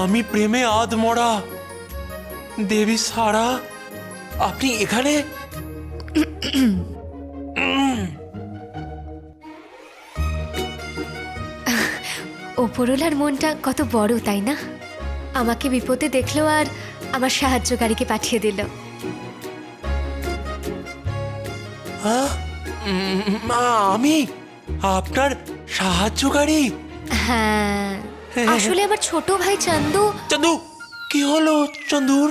আমি প্রেমে আধমরা। দেবী সারা, আপনি এখানে? ওপরওয়ালার মনটা কত বড়, তাই না? আমাকে বিপদে দেখলো আর আমার সাহায্যকারীকে পাঠিয়ে দিল। আমি আপনার সাহায্যকারী? হ্যাঁ, আসলে আমার ছোট ভাই চান্দু। চান্দু, কি হলো চন্দুর?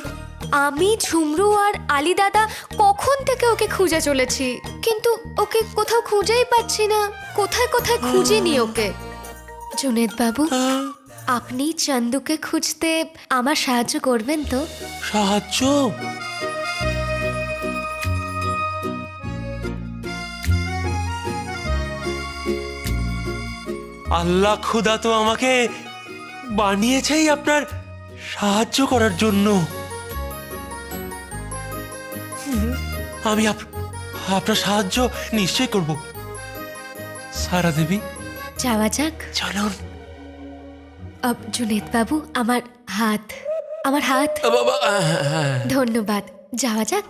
আমি, ঝুমরু আর আলী দাদা কখন থেকে ওকে খুঁজে চলেছি, কিন্তু ওকে কোথাও খুঁজেই পাচ্ছি না। কোথায় কোথায় খুঁজিনি ওকে। জুনেদ বাবু, আপনি চান্দুকে খুঁজতে আমার সাহায্য করবেন তো? সাহায্য? আল্লাহ খুদা তো আমাকে বানিয়েছেই আপনার সাহায্য করার জন্য। আমি আপনার সাহায্য নিশ্চয় করব সারা দেবী। যাওয়া যাক। চলুন। জুনেদ বাবু, আমার হাত। বাবা, ধন্যবাদ। যাওয়া যাক।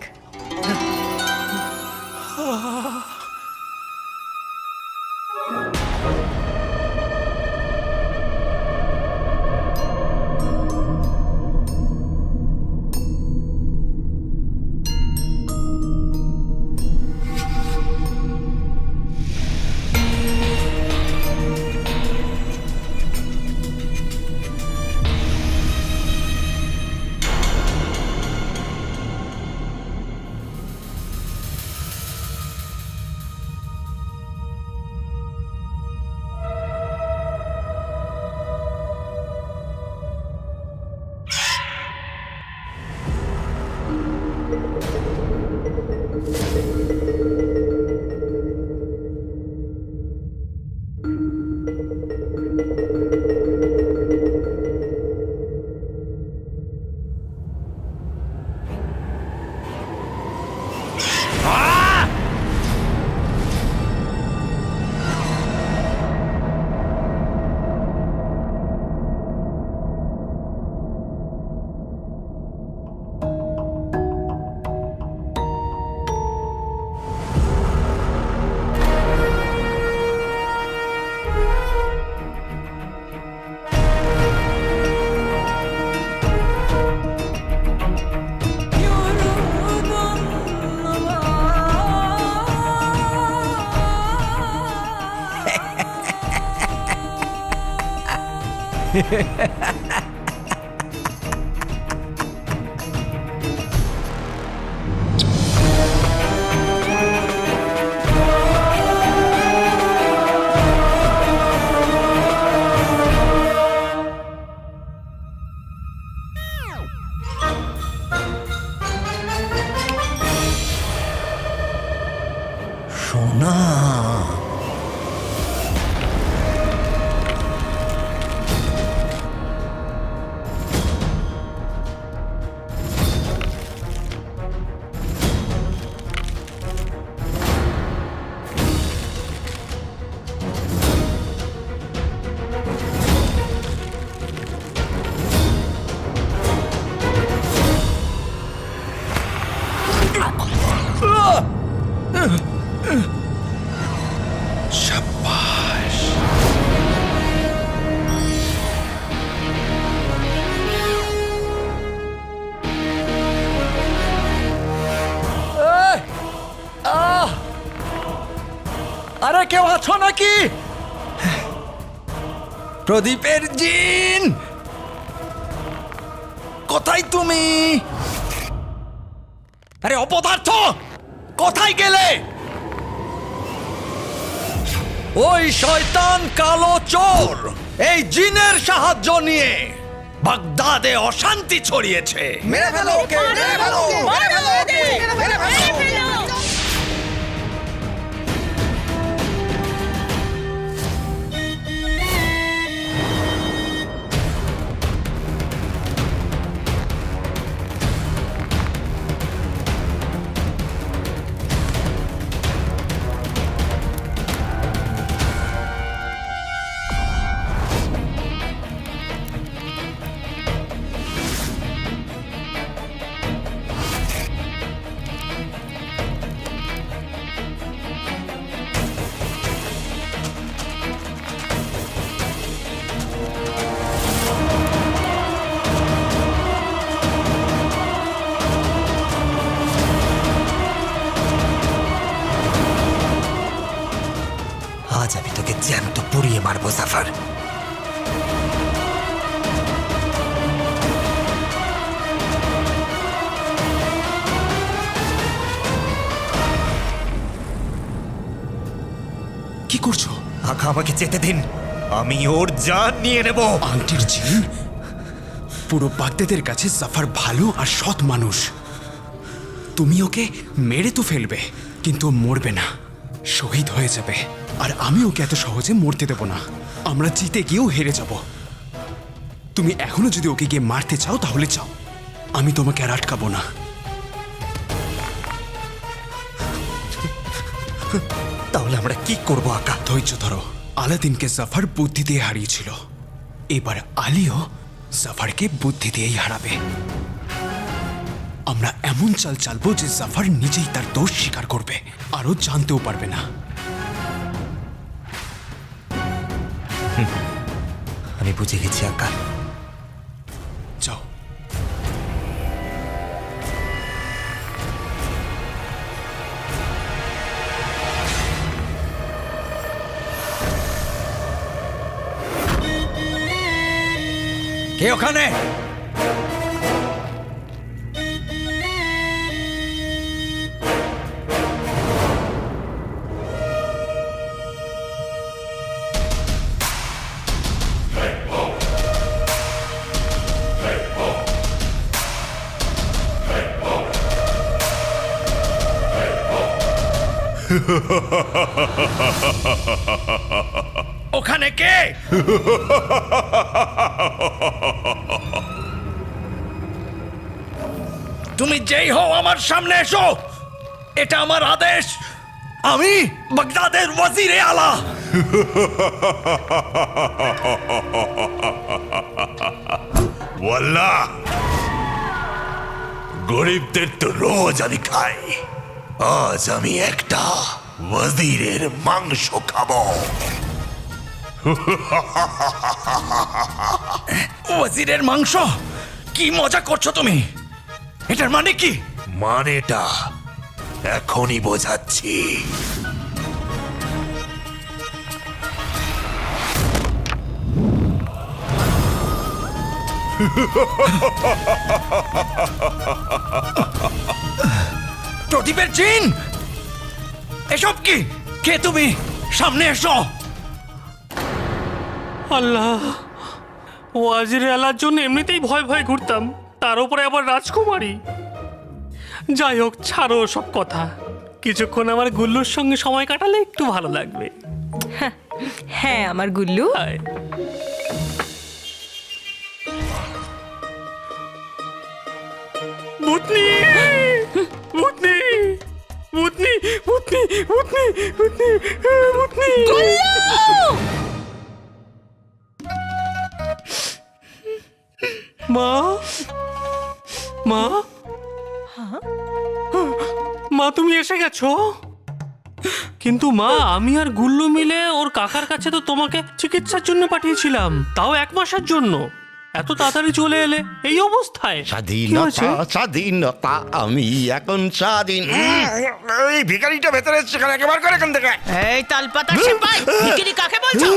সোনা, শাবাশ। আরে কেউ আছো নাকি? প্রদীপের জিন, কোথায় তুমি? আরে অপদার্থ, কোথায় গেলে? ওই শয়তান কালো চোর এই জিনের সাহায্য নিয়ে বাগদাদে অশান্তি ছড়িয়েছে। মেরে ফেলো ওকে, মেরে ফেলো, মেরে ফেলো ওকে, মেরে ফেলো। যাব জাফর। কি করছো? আকা আমাকে যেতে দিন, আমি ওর জান নিয়ে নেব। আংটির জিন? পুরো বাগদাদের কাছে জাফর ভালো আর সৎ মানুষ। তুমি ওকে মেরে তো ফেলবে, কিন্তু ও মরবে না, শহীদ হয়ে যাবে। আর আমি ওকে এত সহজে মরতে দেব না। আমরা জিতে গিয়েও হেরে যাব। তুমি এখনো যদি ওকে গিয়ে মারতে চাও তাহলে চাও, আমি তোমাকে আর আটকাবো না। তাহলে আমরা কি করব আকা? ধৈর্য ধরো। আলাদিনকে জাফর বুদ্ধি দিয়ে হারিয়েছিল, এবার আলীও জাফরকে বুদ্ধি দিয়েই হারাবে। আমরা এমন চাল চালবো যে জাফর নিজেই তার দোষ স্বীকার করবে, আরও জানতেও পারবে না। আমি বুঝে গেছি আকা। যাও। কে ওখানে? ওখানে কে? তুমি যেই হও আমার সামনে এসো, এটা আমার আদেশ। আমি বাগদাদের ওয়াজিরে আলা। ওয়াল্লাহ, গরিবদের তো রোজ আমি খাই, আজ আমি একটা ওয়াজিরের মাংস খাবো। ওয়াজিরের মাংস? কি মজা করছো তুমি? এটার মানে কি? মানেটা এখনই বোঝাচ্ছি। প্রদীপের জিন, এসব কি? কে তুমি? সামনে এসো। আল্লাহ, ওয়াজির আলার জন্য এমনিতেই ভয় ভয় ঘুরতাম, তার উপরে আবার রাজকুমারী। যাই হোক, ছাড়ো সব কথা। কিছুক্ষণ আমার গুল্লুর সঙ্গে সময় কাটালে একটু ভালো লাগবে। হ্যাঁ আমার গুল্লু, আয়। ভূতনি, ভূতনি, ভূতনি, ভূতনি, ভূতনি, ভূতনি, ভূতনি। মা, মা, মা, তুমি এসে গেছো? কিন্তু মা, আমি আর গুল্লু মিলে ওর কাকার কাছে তো তোমাকে চিকিৎসার জন্য পাঠিয়েছিলাম, তাও 1 মাসের জন্য। এত তাড়াতাড়ি চলে এলে এই অবস্থায়? কি হয়েছে? স্বাধীনতা, আমি এখন স্বাধীন। এই ভিখারিটা ভেতরে সেখানে একেবারে করে এখান থেকে। এই তালপাতা সেপাই, ভিখারি কাকে বলছো?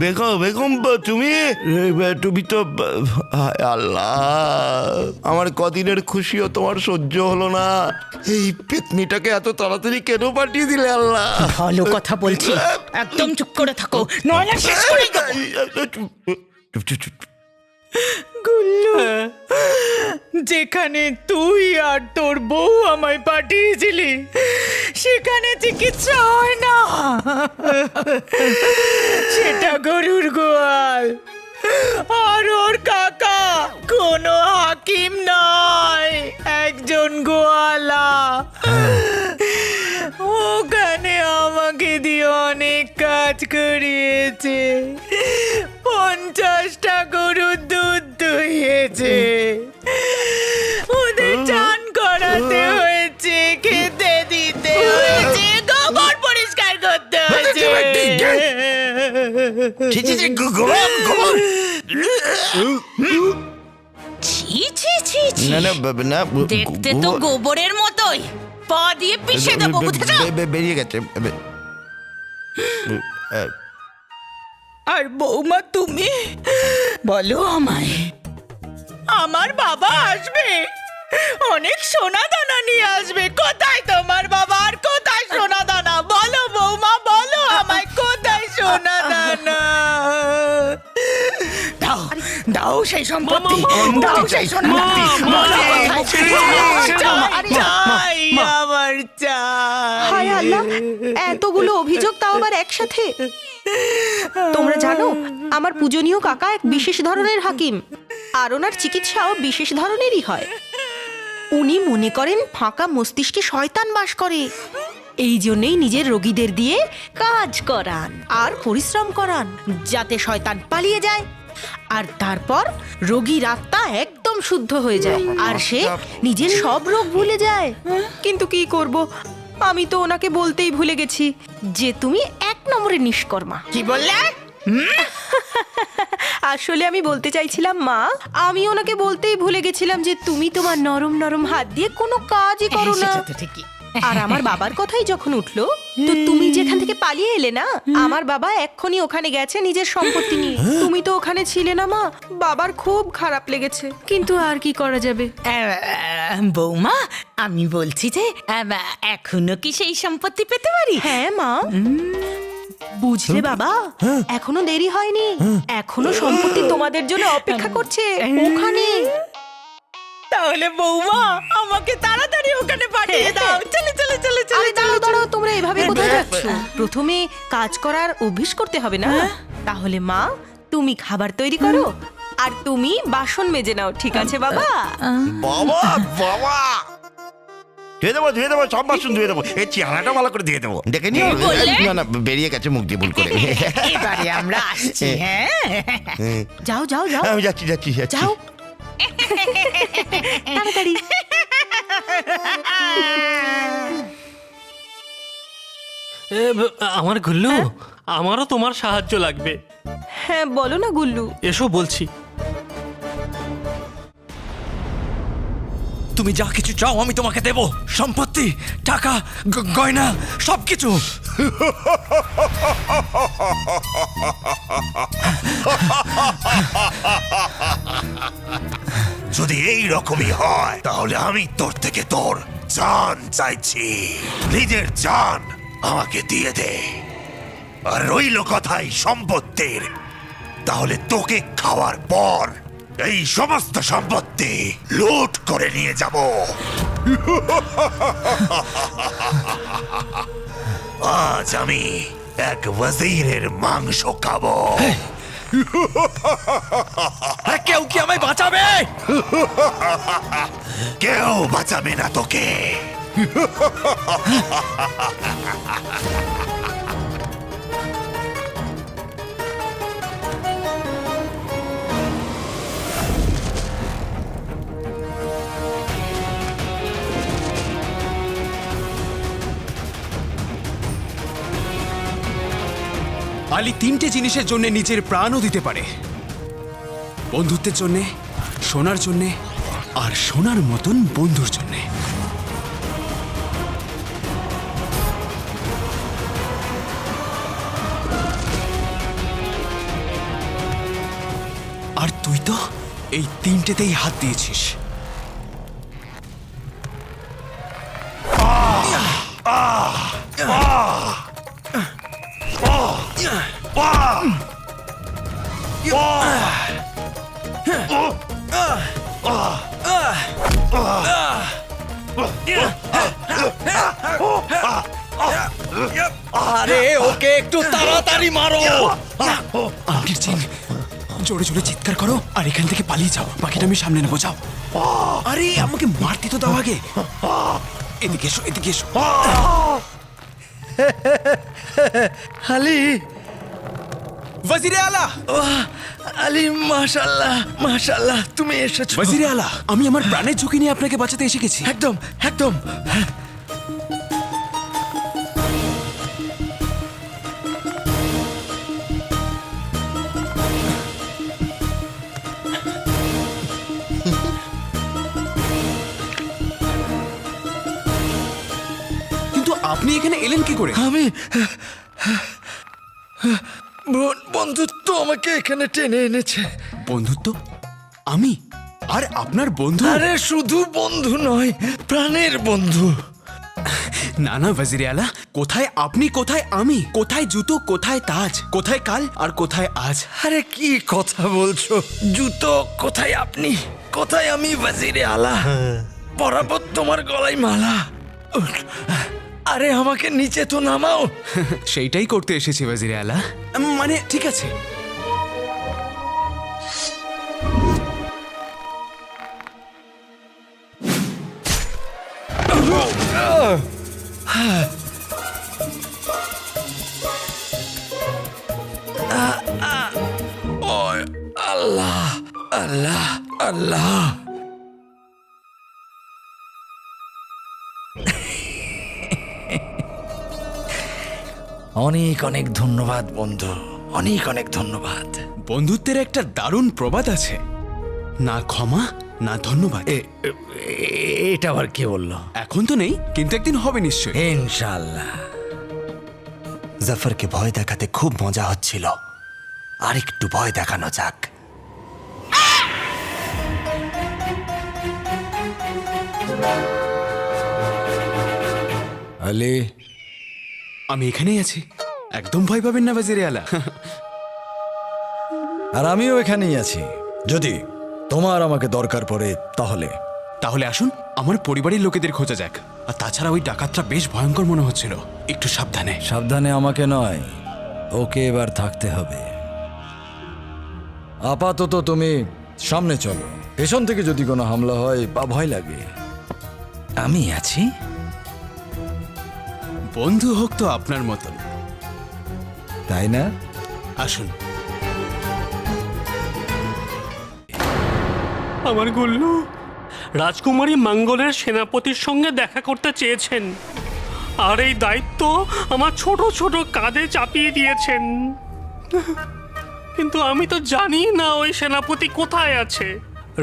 বেগম, বেগম তুমি তুমি তো, হায় আল্লাহ, আমার কদিনের খুশিও তোমার সহ্য হলো না। এই পেতনিটাকে এত তাড়াতাড়ি কেন পাঠিয়ে দিলে আল্লাহ? ভালো কথা বলছি, একদম চুপ করে থাকো, নয়না শেষ করে দেবো। গুল্লু, যেখানে তুই আর তোর বউ আমায় পাঠিয়েছিলি সেখানে চিকিৎসা হয় না, সেটা গরুর গোয়াল। আর ওর কাকা কোনো হাকিম নয়, একজন গোয়ালা। ওখানে আমাকে দিয়ে অনেক কাজ করিয়েছে, 50টা গরুর দুধ দুইয়েছে, ওদের চান করাতে হয়েছে, খেতে দিতে হয়েছে, গোবর পরিষ্কার করতে হয়েছে। ছি ছি ছি ছি, না না না, দেখতে তো গোবরের মতোই, পা দিয়ে পিষে দেবো, বুঝেছো? বেরিয়ে গেছে। আর বৌমা তুমি বলো আমায়, আমার বাবা আসবে, অনেক সোনা দানা নিয়ে আসবে। কোথায় তোমার বাবা আর কোথায় সোনা দানা? বলো বৌমা, বলো আমায়, কোথায় সোনা দানা? দাও দাও সেই সম্পত্তি, দাও সেই সম্পত্তি, বলো কোথায়? চাই আমার চাই। হায় আল্লাহ, এতগুলো অভিযোগ তাও আবার একসাথে। তোমরা জানো আমার পূজনীয় কাকা এক বিশেষ ধরনের হাকিম, আর ওনার চিকিৎসাও বিশেষ ধরনেরই হয়। উনি মনে করেন ফাঁকা মস্তিষ্কে শয়তান বাস করে, এই জন্যই নিজের রোগীদের দিয়ে কাজ করান আর পরিশ্রম করান যাতে শয়তান পালিয়ে যায়, আর তারপর রোগীর আত্মা একদম শুদ্ধ হয়ে যায় আর সে নিজের সব রোগ ভুলে যায়। কিন্তু কি করব, আমি তো ওনাকে বলতেই ভুলে গেছি যে তুমি 1 নম্বরের নিষ্কর্মা। কি বললে? আসলে আমি বলতে চাইছিলাম মা, আমি ওনাকে বলতেই ভুলে গেছিলাম যে তুমি তোমার নরম নরম হাত দিয়ে কোনো কাজই করো না। সেটা তো ঠিকই। আর আমার বাবার কথাই যখন উঠলো, তো তুমি যেখান থেকে পালিয়ে এলে না, আমার বাবা এক্ষুনি ওখানে গেছে নিজের সম্পত্তি নিয়ে। তুমি তো ওখানে ছিলে না মা, বাবার খুব খারাপ লেগেছে, কিন্তু আর কি করা যাবে। বৌমা, আমি বলছি যে এখনো কি সেই সম্পত্তি পেতে পারি? হ্যাঁ মা, বুঝলে বাবা, এখনো দেরি হয়নি, এখনো সম্পত্তি তোমাদের জন্য অপেক্ষা করছে ওখানে। তাহলে বৌমা আমাকে তাড়াতাড়ি ওখানে পাঠিয়ে দাও। চলে চলে চলে চলে আরে দাঁড়াও দাঁড়াও, তোমরা এভাবে কোথায় যাচ্ছ? প্রথমে কাজ করার অভ্যেস করতে হবে না? তাহলে মা, তুমি খাবার তৈরি করো আর তুমি বাসন মেজে নাও, ঠিক আছে বাবা? বাবা বাবা ধুয়ে দেবো সব বাসন ধুয়ে দেবো, এই চেহারাটা ভালো করে ধুয়ে দেবো, দেখে নিও। না না, বেরিয়ে গেছে মুখ দিয়ে ভুল করে। এবারে আমরা আসছি। হ্যাঁ, যাও যাও যাও আমি যাচ্ছি যাচ্ছি যাচ্ছি। যাও তাড়াতাড়ি। আমার গুল্লু, আমারও তোমার সাহায্য লাগবে। হ্যাঁ বলো না গুল্লু। এসো বলছি। তুমি যা কিছু চাও আমি তোমাকে দেব, সম্পত্তি, টাকা, গয়না, সবকিছু। যদি এই রকমই হয় তাহলে আমি তোর থেকে তোর জান চাইছি। নিজের জান আমাকে দিয়ে দে। আর রইল কথাই সম্পত্তির, তাহলে তোকে খাওয়ার পর এই সমস্ত সম্পত্তি লুট করে নিয়ে যাব। আজ আমি এক ওয়াজিরের মাংস খাবো। কেউ কি আমায় বাঁচাবে? কেউ বাঁচাবে না তোকে। আলী 3টে জিনিসের জন্য নিজের প্রাণও দিতে পারে: বন্ধুত্বের জন্যে, সোনার জন্যে, আর সোনার মতন বন্ধুর জন্যে। আর তুই তো এই 3টেতেই হাত দিয়েছিস। আরে ওকে একটু তাড়াতাড়ি মারো। আঙ্কির চিন, জোরে জোরে চিৎকার করো আর এখান থেকে পালিয়ে যাও, বাকিটা আমি সামনে নেবো। যাও। আরে আমাকে মারতে তো দাও আগে। এদিকে এসো, এদিকে এসো। আলী, ওয়াজিরে আলা, আলী, মাশাআল্লাহ মাশাআল্লাহ, তুমি এসেছো। ওয়াজিরে আলা, আমি আমার প্রাণের ঝুঁকি নিয়ে আপনাকে বাঁচাতে এসে গেছি। একদম একদম। কিন্তু আপনি এখানে এলেন কি করে? আমি বন্ধুত্ব আমাকে এখানে টেনে এনেছে। বন্ধুত্ব? আমি আর আপনার বন্ধু? আরে শুধু বন্ধু নয়, প্রাণের বন্ধু। না না ওয়াজির আলা, কোথায় আপনি, কোথায় আমি? কোথায় জুতো, কোথায় তাজ? কোথায় কাল আর কোথায় আজ? আরে কি কথা বলছো? জুতো কোথায় আপনি, কোথায় আমি ওয়াজিরে আলা? বরাবর তোমার গলায় মালা। আরে আমাকে নিচে তো নামাও। সেইটাই করতে এসেছি ওয়াজির আলা। মানে ঠিক আছে। ওয় আল্লাহ, আল্লাহ, আল্লাহ। অনেক অনেক ধন্যবাদ বন্ধু, অনেক অনেক ধন্যবাদ। বন্ধুত্বের একটা দারুণ প্রবাদ আছে, না ক্ষমা না ধন্যবাদ। এটা আবার কে বললো? এখন তো নেই, কিন্তু একদিন হবে নিশ্চয়ই। ইনশাআল্লাহ। জাফরকে ভয় দেখাতে খুব মজা হচ্ছিল, আর একটু ভয় দেখানো যাক। আলী, আমি এখানেই আছি, একদম ভয় পাবেন না ওয়াজির আলা। আর আমিও এখানেই আছি, যদি তোমার আমাকে দরকার পড়ে তাহলে। তাহলে আসুন আমার পরিবারের লোকেদের খোঁজা যাক। আর তাছাড়া ওই ডাকাতটা বেশ ভয়ঙ্কর মনে হচ্ছিল, একটু সাবধানে। সাবধানে আমাকে নয়, ওকে এবার থাকতে হবে। আপাতত তুমি সামনে চলো, পেছন থেকে যদি কোনো হামলা হয় বা ভয় লাগে, আমি আছি। বন্ধু হোক তো আপনার মতন, তাই না? আসুন। আমার গুল্লু, রাজকুমারী মঙ্গলের সেনাপতির সঙ্গে দেখা করতে চেয়েছেন, আর এই দায়িত্ব আমার ছোট ছোট কাঁধে চাপিয়ে দিয়েছেন। কিন্তু আমি তো জানি না ওই সেনাপতি কোথায় আছে।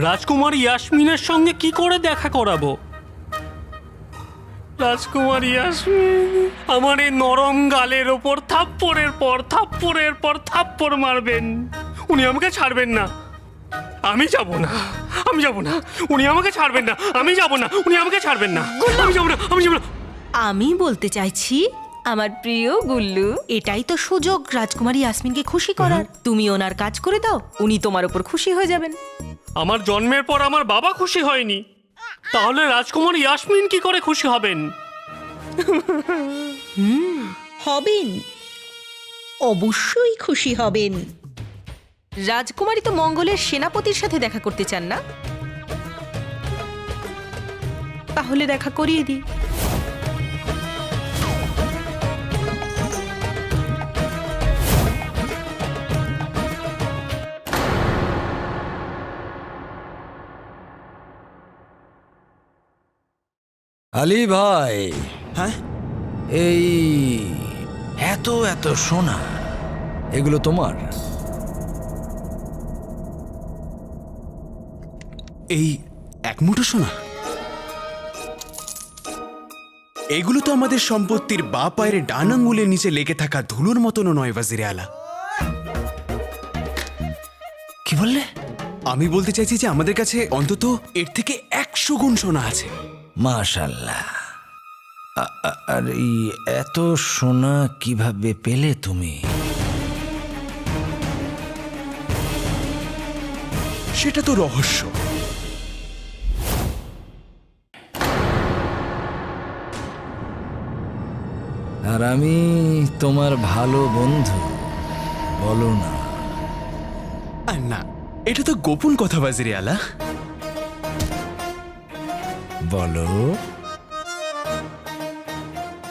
রাজকুমারী ইয়াসমিনের সঙ্গে কি করে দেখা করাবো? রাজকুমার ইয়াসমিন আমার এই নরম গালের ওপর থাপ্পড়ের পর থাপ্পড়ের পর থাপ্পড় মারবেন। উনি আমাকে ছাড়বেন না, আমি যাব না, আমি যাব না। উনি আমাকে ছাড়বেন না, আমি যাব না। উনি আমাকে ছাড়বেন না, আমি যাব না, আমি যাব না। আমি বলতে চাইছি, আমার প্রিয় গুল্লু, এটাই তো সুযোগ রাজকুমারী ইয়াসমিনকে খুশি করার। তুমি ওনার কাজ করে দাও, উনি তোমার উপর খুশি হয়ে যাবেন। আমার জন্মের পর আমার বাবা খুশি হয়নি, তাহলে রাজকুমার ইয়াসমিন কি করে খুশি হবেন? হবেন, অবশ্যই খুশি হবেন। রাজকুমারী তো মঙ্গলের সেনাপতির সাথে দেখা করতে চান না? তাহলে দেখা করিয়ে দিই। আলী ভাই, হ্যাঁ, এই এত এত সোনা, এগুলো তোমার? এই এক মুঠো সোনা? এগুলো তো আমাদের সম্পত্তির বা পায়ের ডান আঙ্গুলের নিচে লেগে থাকা ধুলোর মতনও নয় ওয়াজিরে আলা। কি বললে? আমি বলতে চাইছি যে আমাদের কাছে অন্তত এর থেকে 100 গুণ সোনা আছে। মাশাআল্লাহ। আর এই এত সোনা কিভাবে পেলে তুমি? সেটা তো রহস্য। আর আমি তোমার ভালো বন্ধু, বলো না। আর না, এটা তো গোপন কথা ওয়াজিরে আলা। বলো।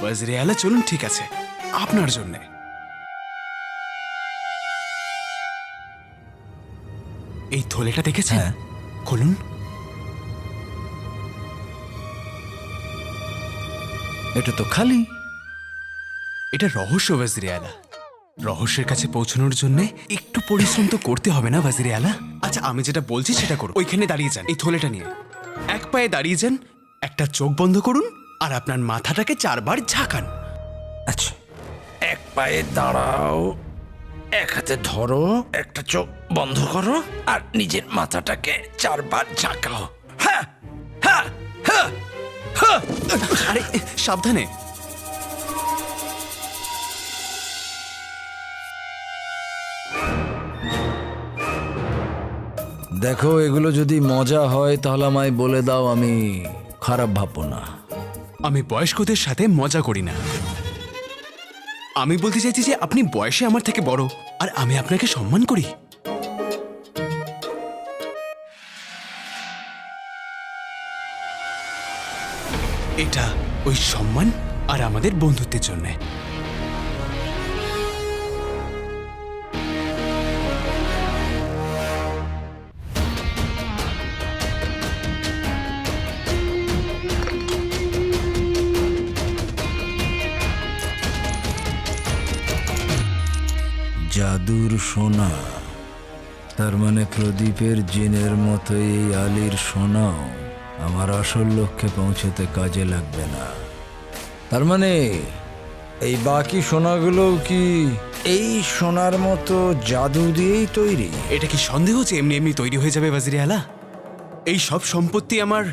ওয়াজিরে আলা চলুন, ঠিক আছে, আপনার জন্যে। এই থলেটা দেখেছেন? হ্যাঁ। খুলুন। এটা তো খালি। এটা রহস্য ওয়াজিরে আলা। রহস্যের কাছে পৌঁছানোর জন্য একটু পরিশ্রম তো করতে হবে না ওয়াজিরে আলা? আচ্ছা, আমি যেটা বলছি সেটা করুন। ওইখানে দাঁড়িয়ে যান, এই থলেটা নিয়ে এক পায়ে দাঁড়িয়ে যান, একটা চোখ বন্ধ করুন, আর আপনার মাথাটাকে 4 বার ঝাঁকান। আচ্ছা, এক পায়ে দাঁড়াও, এক হাতে ধরো, একটা চোখ বন্ধ করো আর নিজের মাথাটাকে 4 বার ঝাঁকাও। হ্যাঁ হ্যাঁ হ্যাঁ হ্যাঁ। আরে সাবধানে। দেখো, এগুলো যদি মজা হয় তাহলে আমায় বলে দাও, আমি খারাপ ভাববো না। আমি বয়স্কদের সাথে মজা করি না। আমি বলতে চাইছি যে আপনি বয়সে আমার থেকে বড় আর আমি আপনাকে সম্মান করি। এটা ওই সম্মান আর আমাদের বন্ধুত্বের জন্যে। জাদুর সোনা, তার মানে প্রদীপের জিনের মতো এই আলীর সোনাও আমার আসল লক্ষ্যে পৌঁছতে কাজে লাগবে না। তার মানে এই বাকি সোনাগুলো কি এই সোনার মতো জাদু দিয়েই তৈরি? এটা কি সন্দেহ যে এমনি এমনি তৈরি হয়ে যাবে ওয়াজিরে আলা? এই সব সম্পত্তি আমার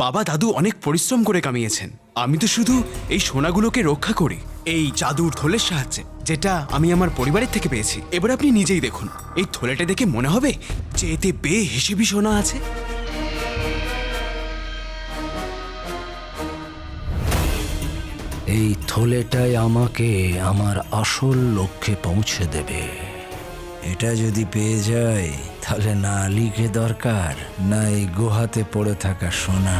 বাবা দাদু অনেক পরিশ্রম করে কামিয়েছেন। আমি তো শুধু এই সোনাগুলোকে রক্ষা করি এই জাদুর থলের সাহায্যে, যেটা আমি আমার পরিবারের থেকে পেয়েছি। এবার আপনি নিজেই দেখুন, এই থলেটা দেখে মনে হবে যে এতে বেহিসেবি সোনা আছে। এই থলেটাই আমাকে আমার আসল লক্ষ্যে পৌঁছে দেবে। এটা যদি পেয়ে যাই তাহলে না আলীকে দরকার, না এই গুহাতে পড়ে থাকা সোনা।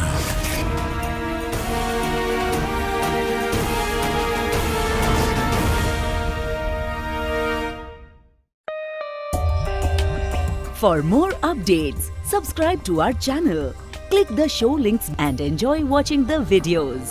For more updates, subscribe to our channel, click the show links and enjoy watching the videos.